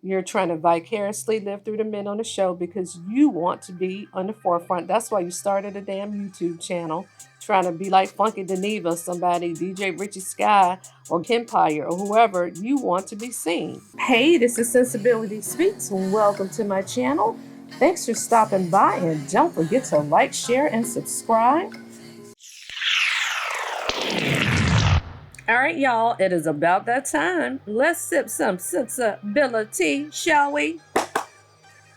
You're trying to vicariously live through the men on the show because you want to be on the forefront. That's why you started a damn YouTube channel, trying to be like Funky Deneva, somebody, DJ Richie Sky, or Empire, or whoever. You want to be seen. Hey, this is Sensibility Speaks. Welcome to my channel. Thanks for stopping by, and don't forget to like, share, and subscribe. All right, y'all, it is about that time. Let's sip some sensibility, shall we?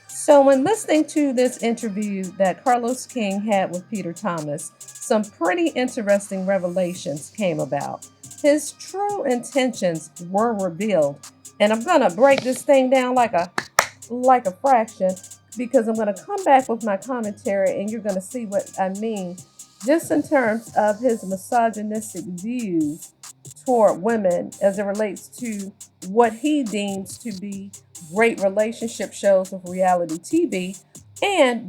So, when listening to this interview that Carlos King had with Peter Thomas, some pretty interesting revelations came about. His true intentions were revealed, and I'm gonna break this thing down like a fraction because I'm gonna come back with my commentary, and you're gonna see what I mean, just in terms of his misogynistic views toward women as it relates to what he deems to be great relationship shows of reality TV.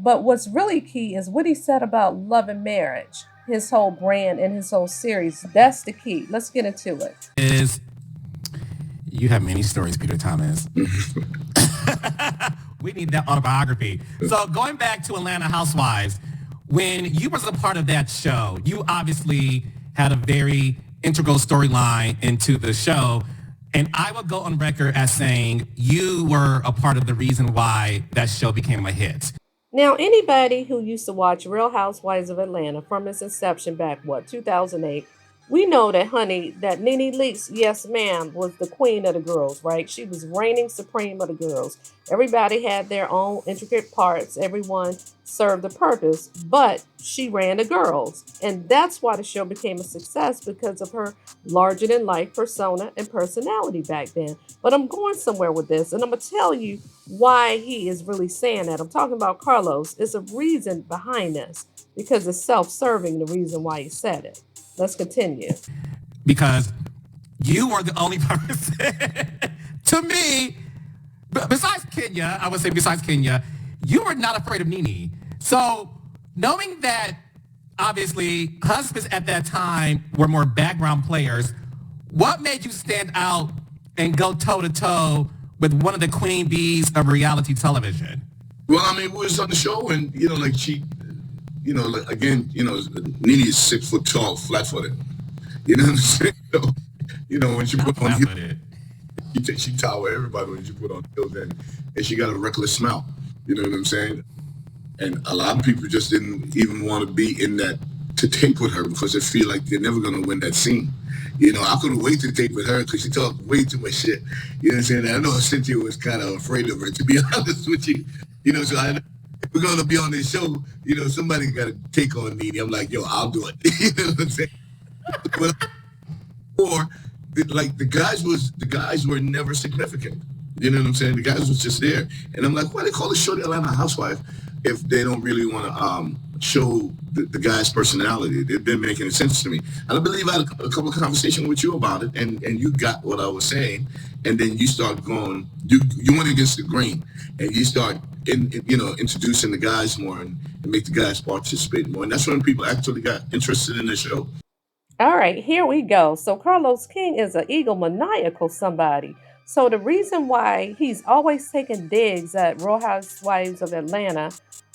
But what's really key is what he said about love and marriage, his whole brand and his whole series. That's the key. Let's get into it. You have many stories, Peter Thomas. We need that autobiography. So going back to Atlanta Housewives, when you was a part of that show, you obviously had a very integral storyline into the show. And I would go on record as saying you were a part of the reason why that show became a hit. Now, anybody who used to watch Real Housewives of Atlanta from its inception back, 2008, we know that, honey, that Nene Leakes, yes, ma'am, was the queen of the girls, right? She was reigning supreme of the girls. Everybody had their own intricate parts. Everyone served a purpose, but she ran the girls. And that's why the show became a success, because of her larger-than-life persona and personality back then. But I'm going somewhere with this, and I'm going to tell you why he is really saying that. I'm talking about Carlos. It's a reason behind this, because it's self-serving, the reason why he said it. Let's continue. Because you were the only person, to me, besides Kenya, I would say besides Kenya, you were not afraid of Nene. So knowing that obviously husbands at that time were more background players, what made you stand out and go toe-to-toe with one of the queen bees of reality television? Well, I mean, we was on the show, and like she, like, again, Nene is 6 foot tall, flat footed. You know what I'm saying? When she put on heels, she tower everybody when she put on heels, and she got a reckless smile. You know what I'm saying? And a lot of people just didn't even want to be in that to tape with her because they feel like they're never going to win that scene. I couldn't wait to tape with her because she talked way too much shit. You know what I'm saying? I know Cynthia was kind of afraid of her, to be honest with you. So if we're going to be on this show, somebody got to take on Nene. I'm like, yo, I'll do it. You know what I'm saying? Or like the guys were never significant. You know what I'm saying? The guys was just there, and I'm like, why they call the show the Atlanta Housewife if they don't really want to show the guy's personality? It didn't make any sense to me. And I believe I had a couple of conversations with you about it, and you got what I was saying, and then you start going, you went against the grain, and you start introducing the guys more and make the guys participate more, and that's when people actually got interested in the show. All right, here we go. So Carlos King is an egomaniacal somebody. So the reason why he's always taking digs at Real Housewives of Atlanta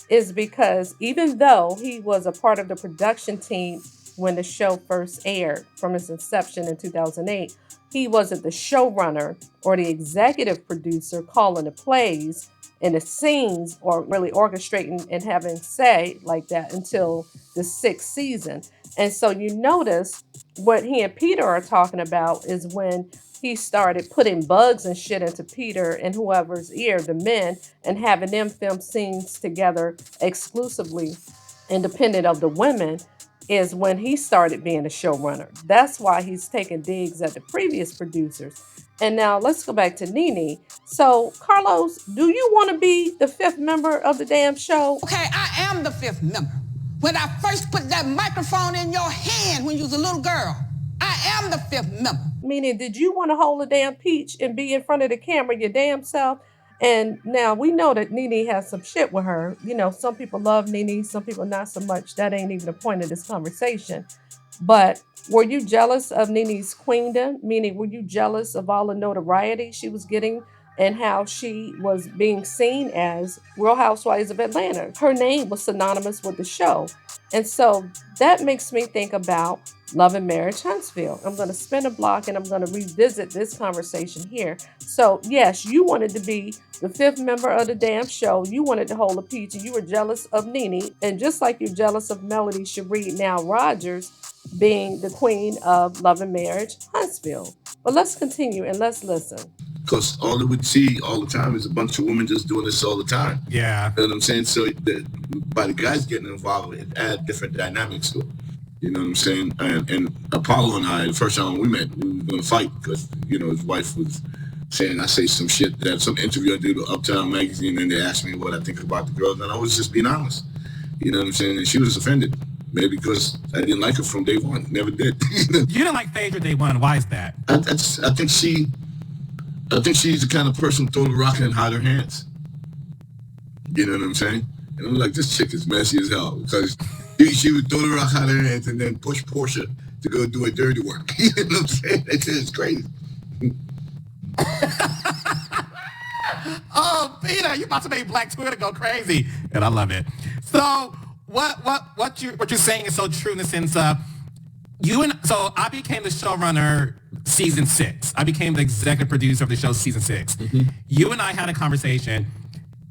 is because even though he was a part of the production team when the show first aired from its inception in 2008, he wasn't the showrunner or the executive producer calling the plays and the scenes or really orchestrating and having say like that until the 6th season. And so you notice what he and Peter are talking about is when he started putting bugs and shit into Peter and whoever's ear, the men, and having them film scenes together exclusively, independent of the women, is when he started being a showrunner. That's why he's taking digs at the previous producers. And now let's go back to Nene. So, Carlos, do you want to be the 5th member of the damn show? Okay, I am the 5th member. When I first put that microphone in your hand when you was a little girl, I am the 5th member. Meaning, did you want to hold a damn peach and be in front of the camera your damn self? And now we know that Nene has some shit with her. Some people love Nene, some people not so much. That ain't even the point of this conversation. But were you jealous of Nene's queendom? Meaning, were you jealous of all the notoriety she was getting and how she was being seen as Real Housewives of Atlanta. Her name was synonymous with the show. And so that makes me think about Love and Marriage Huntsville. I'm going to spin a block and I'm going to revisit this conversation here. So, yes, you wanted to be the fifth member of the damn show. You wanted to hold a peach and you were jealous of Nene. And just like you're jealous of Melody Cherie, now Rogers, being the queen of Love and Marriage Huntsville. But let's continue and let's listen. Because all that we see all the time is a bunch of women just doing this all the time. Yeah. You know what I'm saying? So by the guys getting involved, it add different dynamics to it. You know what I'm saying? And Apollo and I, the first time we met, we were going to fight because, you know, his wife was saying I say some shit, that some interview I did with Uptown Magazine, and they asked me what I think about the girls, and I was just being honest. You know what I'm saying? And she was offended. Maybe because I didn't like her from day one. Never did. You didn't like Phaedra day one. Why is that? I think she's the kind of person who throw the rock and hide her hands. You know what I'm saying? And I'm like, this chick is messy as hell because she would throw the rock, hide her hands, and then push Portia to go do her dirty work. You know what I'm saying? It's crazy. Oh, Peter, you about to make Black Twitter go crazy, and I love it. So what you're saying is so true in the sense of so I became the showrunner season 6. I became the executive producer of the show season 6. Mm-hmm. You and I had a conversation,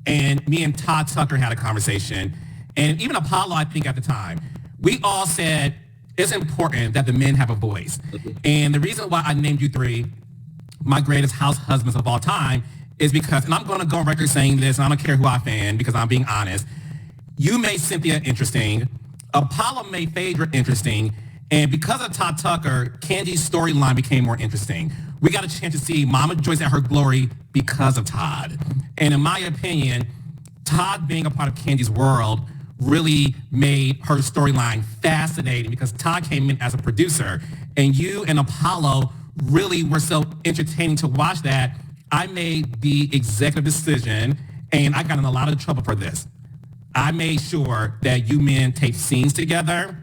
and me and Todd Tucker had a conversation, and even Apollo, I think at the time, we all said it's important that the men have a voice. Mm-hmm. And the reason why I named you 3, my greatest house husbands of all time, is because, and I'm going to go on record saying this, and I don't care who I fan because I'm being honest, you made Cynthia interesting, Apollo made Phaedra interesting, and because of Todd Tucker, Kandi's storyline became more interesting. We got a chance to see Mama Joyce at her glory because of Todd. And in my opinion, Todd being a part of Kandi's world really made her storyline fascinating because Todd came in as a producer, and you and Apollo really were so entertaining to watch that I made the executive decision, and I got in a lot of trouble for this. I made sure that you men taped scenes together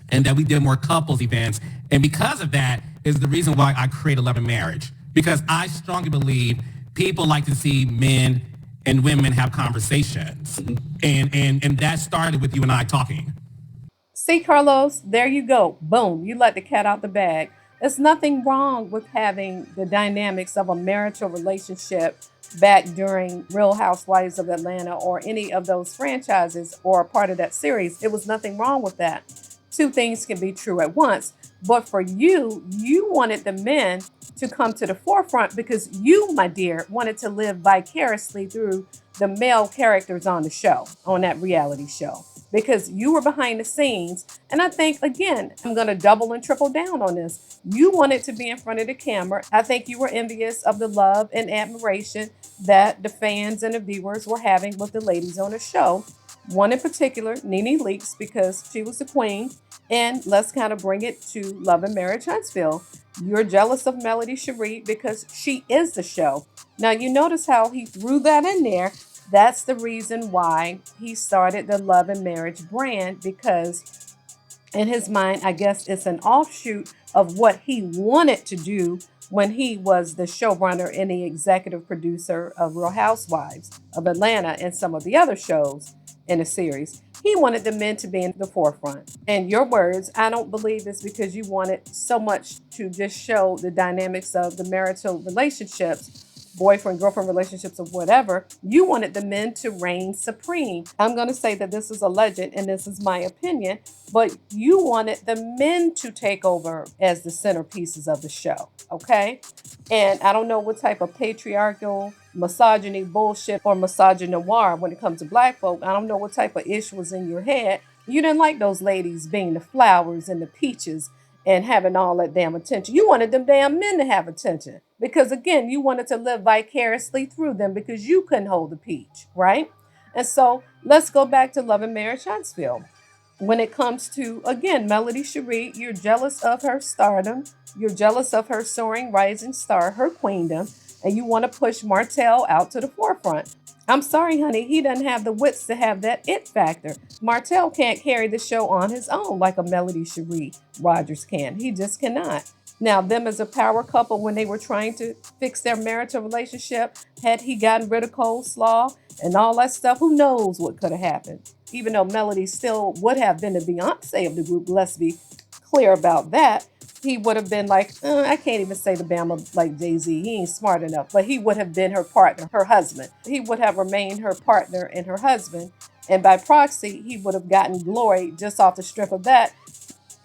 and that we did more couples events. And because of that is the reason why I created Love and Marriage. Because I strongly believe people like to see men and women have conversations. And that started with you and I talking. See, Carlos, there you go. Boom. You let the cat out the bag. There's nothing wrong with having the dynamics of a marital relationship back during Real Housewives of Atlanta or any of those franchises or a part of that series. It was nothing wrong with that. 2 things can be true at once. But for you, you wanted the men to come to the forefront because you, my dear, wanted to live vicariously through the male characters on the show, on that reality show, because you were behind the scenes. And I think, again, I'm going to double and triple down on this. You wanted to be in front of the camera. I think you were envious of the love and admiration that the fans and the viewers were having with the ladies on the show. One in particular, Nene Leakes, because she was the queen. And let's kind of bring it to Love and Marriage Huntsville. You're jealous of Melody Cherie because she is the show. Now, you notice how he threw that in there. That's the reason why he started the Love and Marriage brand, because in his mind, I guess it's an offshoot of what he wanted to do when he was the showrunner and the executive producer of Real Housewives of Atlanta and some of the other shows in the series. He wanted the men to be in the forefront. In your words, I don't believe it's because you wanted so much to just show the dynamics of the marital relationships, boyfriend, girlfriend relationships or whatever. You wanted the men to reign supreme. I'm going to say that this is alleged and this is my opinion, but you wanted the men to take over as the centerpieces of the show. Okay. And I don't know what type of patriarchal misogyny bullshit or misogynoir when it comes to black folk. I don't know what type of issue was in your head. You didn't like those ladies being the flowers and the peaches and having all that damn attention. You wanted them damn men to have attention because, again, you wanted to live vicariously through them because you couldn't hold the peach, right? And so let's go back to Love and Marriage Huntsville. When it comes to, again, Melody Cherie, you're jealous of her stardom. You're jealous of her soaring rising star, her queendom, and you want to push Martell out to the forefront. I'm sorry, honey, he doesn't have the wits to have that it factor. Martell can't carry the show on his own like a Melody Cherie Rogers can. He just cannot. Now, them as a power couple, when they were trying to fix their marital relationship, had he gotten rid of coleslaw and all that stuff, who knows what could have happened? Even though Melody still would have been the Beyonce of the group, let's be clear about that. He would have been like, I can't even say the Bama like Jay-Z. He ain't smart enough, but he would have been her partner, her husband. He would have remained her partner and her husband. And by proxy, he would have gotten glory just off the strip of that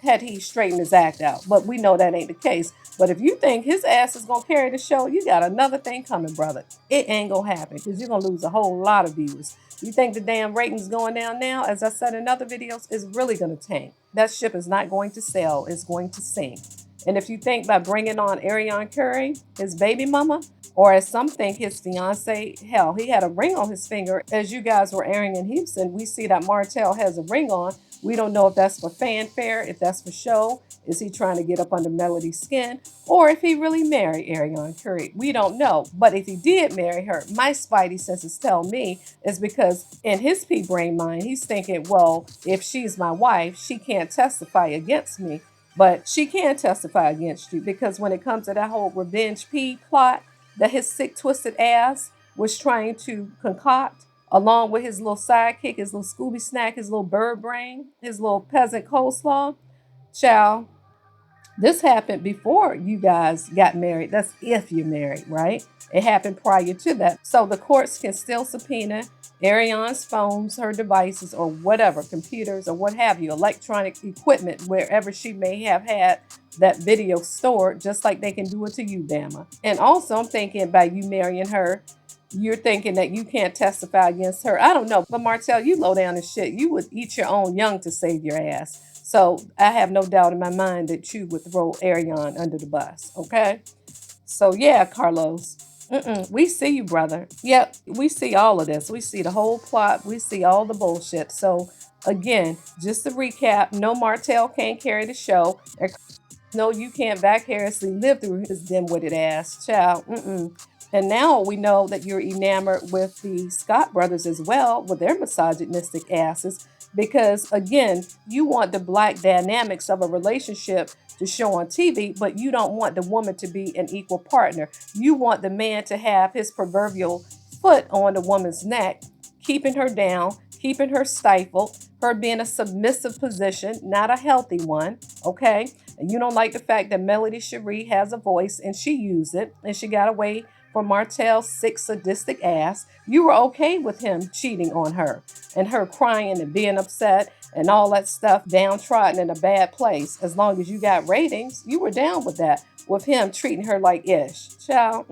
had he straightened his act out. But we know that ain't the case. But if you think his ass is going to carry the show, you got another thing coming, brother. It ain't going to happen because you're going to lose a whole lot of viewers. You think the damn ratings going down now, as I said in other videos, is really going to tank. That ship is not going to sail. It's going to sink. And if you think by bringing on Ariana Curry, his baby mama, or as some think his fiance, hell, he had a ring on his finger. As you guys were airing in Houston, we see that Martell has a ring on. We don't know if that's for fanfare, if that's for show. Is he trying to get up under Melody's skin? Or if he really married Ariana Curry? We don't know. But if he did marry her, my spidey senses tell me is because in his pea brain mind, he's thinking, well, if she's my wife, she can't testify against me. But she can testify against you because when it comes to that whole revenge pea plot that his sick, twisted ass was trying to concoct, along with his little sidekick, his little Scooby snack, his little bird brain, his little peasant coleslaw, child, this happened before you guys got married. That's if you're married, right? It happened prior to that. So the courts can still subpoena Ariana's phones, her devices, or whatever, computers or what have you, electronic equipment, wherever she may have had that video stored, just like they can do it to you, Bama. And also, I'm thinking by you marrying her, you're thinking that you can't testify against her. I don't know. But Martell, you low down as shit. You would eat your own young to save your ass. So I have no doubt in my mind that you would throw Ariane under the bus. Okay? So yeah, Carlos. We see you, brother. Yep, we see all of this. We see the whole plot. We see all the bullshit. So again, just to recap, no, Martell can't carry the show. No, you can't vicariously live through his dim-witted ass, child. And now we know that you're enamored with the Scott brothers as well, with their misogynistic asses, because again, you want the black dynamics of a relationship to show on TV, but you don't want the woman to be an equal partner. You want the man to have his proverbial foot on the woman's neck, keeping her down, keeping her stifled, her being a submissive position, not a healthy one, okay? And you don't like the fact that Melody Cherie has a voice and she used it and she got away from Martell's sick, sadistic ass. You were okay with him cheating on her and her crying and being upset and all that stuff, downtrodden in a bad place. As long as you got ratings, you were down with that, with him treating her like ish. Child,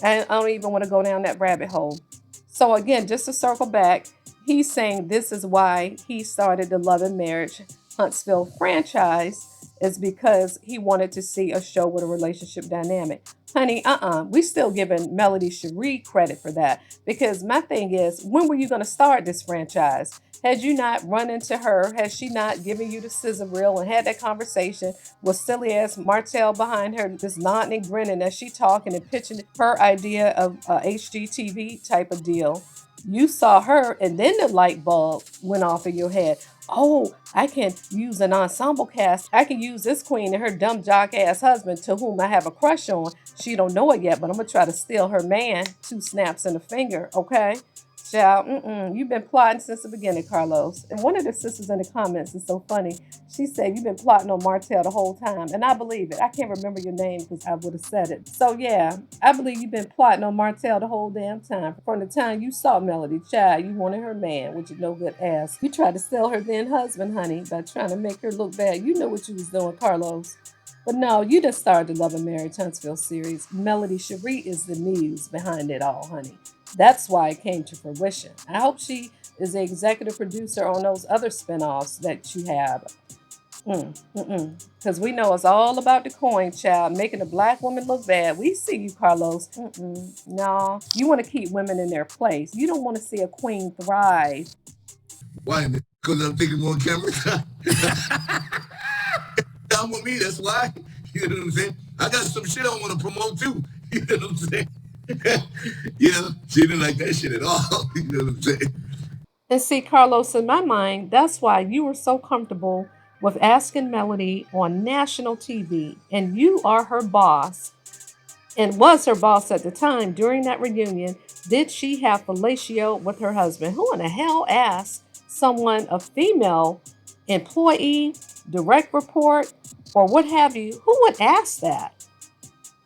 I don't even want to go down that rabbit hole. So again, just to circle back, he's saying this is why he started the Love and Marriage Huntsville franchise, is because he wanted to see a show with a relationship dynamic. Honey, we still giving Melody Cherie credit for that, because my thing is, when were you going to start this franchise? Had you not run into her? Has she not given you the scissor reel and had that conversation with silly ass Martell behind her, just nodding and grinning as she talking and pitching her idea of a HGTV type of deal? You saw her and then the light bulb went off in your head. Oh, I can use an ensemble cast. I can use this queen and her dumb jock ass husband to whom I have a crush on. She don't know it yet, but I'm going to try to steal her man. 2 snaps in the finger, okay? Child, you've been plotting since the beginning, Carlos. And one of the sisters in the comments is so funny. She said, you've been plotting on Martell the whole time. And I believe it. I can't remember your name because I would have said it. So yeah, I believe you've been plotting on Martell the whole damn time. From the time you saw Melody, child, you wanted her man, which is no good ass. You tried to steal her then husband, honey, by trying to make her look bad. You know what you was doing, Carlos. But no, you just started the Love and Marriage Huntsville series. Melody Cherie is the muse behind it all, honey. That's why it came to fruition. I hope she is the executive producer on those other spinoffs that you have. Because we know it's all about the coin, child, making a black woman look bad. We see you, Carlos. No, you want to keep women in their place. You don't want to see a queen thrive. Why? Because I'm thinking more camera time. Down with me, that's why. You know what I'm saying? I got some shit I want to promote too. You know what I'm saying? She didn't like that shit at all. You know what I'm saying? And see, Carlos, in my mind, that's why you were so comfortable with asking Melody on national TV, and you are her boss, and was her boss at the time during that reunion, did she have fellatio with her husband? Who in the hell asked someone, a female employee, direct report, or what have you, who would ask that?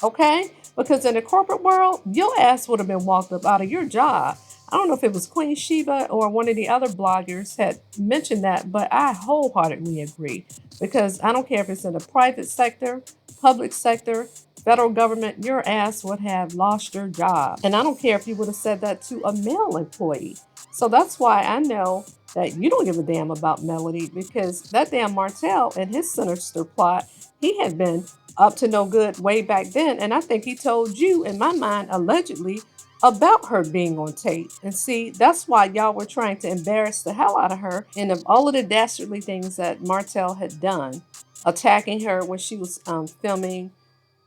Okay? Because in the corporate world, your ass would have been walked up out of your job. I don't know if it was Queen Sheba or one of the other bloggers had mentioned that, but I wholeheartedly agree. Because I don't care if it's in the private sector, public sector, federal government, your ass would have lost your job. And I don't care if you would have said that to a male employee. So that's why I know that you don't give a damn about Melody, because that damn Martell and his sinister plot, he had been up to no good way back then. And I think he told you, in my mind, allegedly, about her being on tape. And see, that's why y'all were trying to embarrass the hell out of her. And of all of the dastardly things that Martell had done, attacking her when she was filming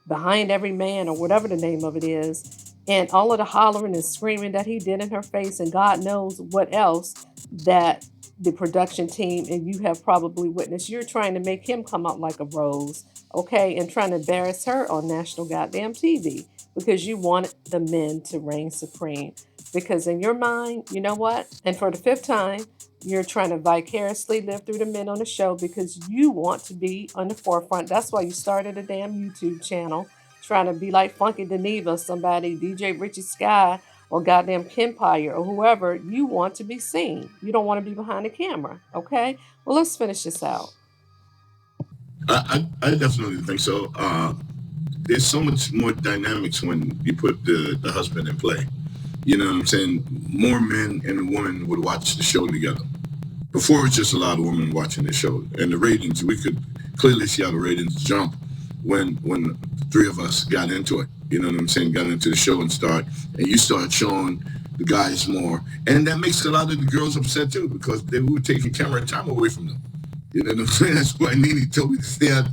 Behind Every Man or whatever the name of it is, and all of the hollering and screaming that he did in her face, and God knows what else that the production team and you have probably witnessed. You're trying to make him come out like a rose, okay, and trying to embarrass her on national goddamn TV because you wanted the men to reign supreme. Because in your mind, you know what? And for the fifth time, you're trying to vicariously live through the men on the show because you want to be on the forefront. That's why you started a damn YouTube channel, trying to be like Funky Deneva, somebody, DJ Richie Sky, or goddamn Kempire, or whoever. You want to be seen. You don't want to be behind the camera, okay? Well, let's finish this out. I definitely think so. There's so much more dynamics when you put the husband in play. You know what I'm saying? More men and women would watch the show together. Before, it was just a lot of women watching the show, and the ratings, we could clearly see how the ratings jump when the three of us got into it. You know what I'm saying? Got into the show and you start showing the guys more, and that makes a lot of the girls upset too because they were taking camera time away from them. You know what I'm saying? That's why Nene told me to stay out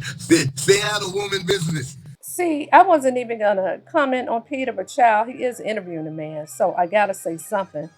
of woman business. See, I wasn't even going to comment on Peter, but child, he is interviewing a man, so I got to say something.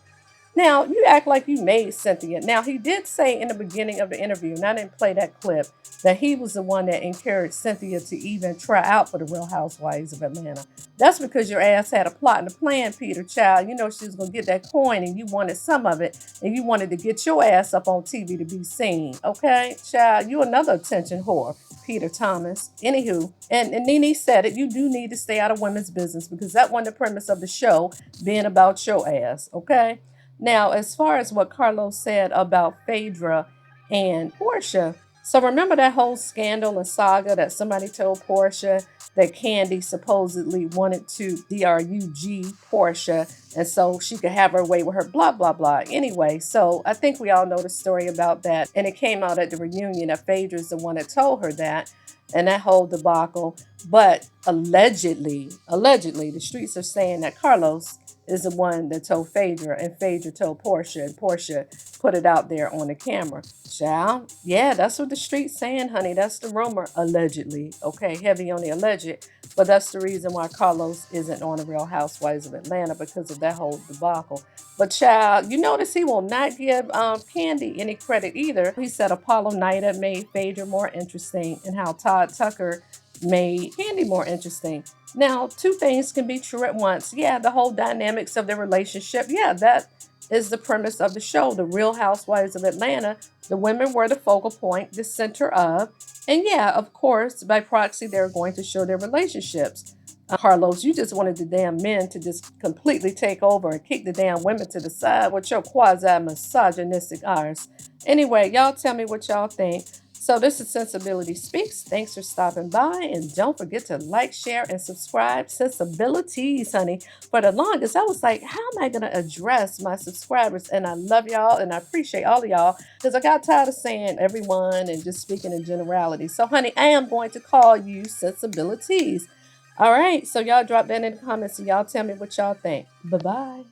Now, you act like you made Cynthia. Now, he did say in the beginning of the interview, and I didn't play that clip, that he was the one that encouraged Cynthia to even try out for the Real Housewives of Atlanta. That's because your ass had a plot and a plan, Peter, child. You know she was going to get that coin, and you wanted some of it, and you wanted to get your ass up on TV to be seen. Okay, child, you another attention whore, Peter Thomas. Anywho, and Nene said it, you do need to stay out of women's business because that wasn't the premise of the show, being about your ass, okay? Now, as far as what Carlos said about Phaedra and Portia, so remember that whole scandal and saga that somebody told Portia that Candy supposedly wanted to DRUG Portia, and so she could have her way with her, blah, blah, blah. Anyway, so I think we all know the story about that, and it came out at the reunion that Phaedra's the one that told her that, and that whole debacle. But allegedly, the streets are saying that Carlos is the one that told Phaedra, and Phaedra told Portia, and Portia put it out there on the camera. Child, yeah, that's what the street's saying, honey. That's the rumor, allegedly. Okay, heavy on the alleged, but that's the reason why Carlos isn't on the Real Housewives of Atlanta, because of that whole debacle. But child, you notice he will not give Candy any credit either. He said Apollo Nida made Phaedra more interesting, and how Todd Tucker made Candy more interesting. Now, two things can be true at once. Yeah, the whole dynamics of the relationship. Yeah, that is the premise of the show. The Real Housewives of Atlanta, the women were the focal point, the center of. And yeah, of course, by proxy, they're going to show their relationships. Carlos, you just wanted the damn men to just completely take over and kick the damn women to the side with your quasi-misogynistic arse. Anyway, y'all tell me what y'all think. So this is Sensibility Speaks. Thanks for stopping by. And don't forget to like, share, and subscribe. Sensibilities, honey. For the longest, I was like, how am I going to address my subscribers? And I love y'all, and I appreciate all of y'all, because I got tired of saying everyone and just speaking in generality. So, honey, I am going to call you Sensibilities. All right, so y'all drop that in the comments and y'all tell me what y'all think. Bye-bye.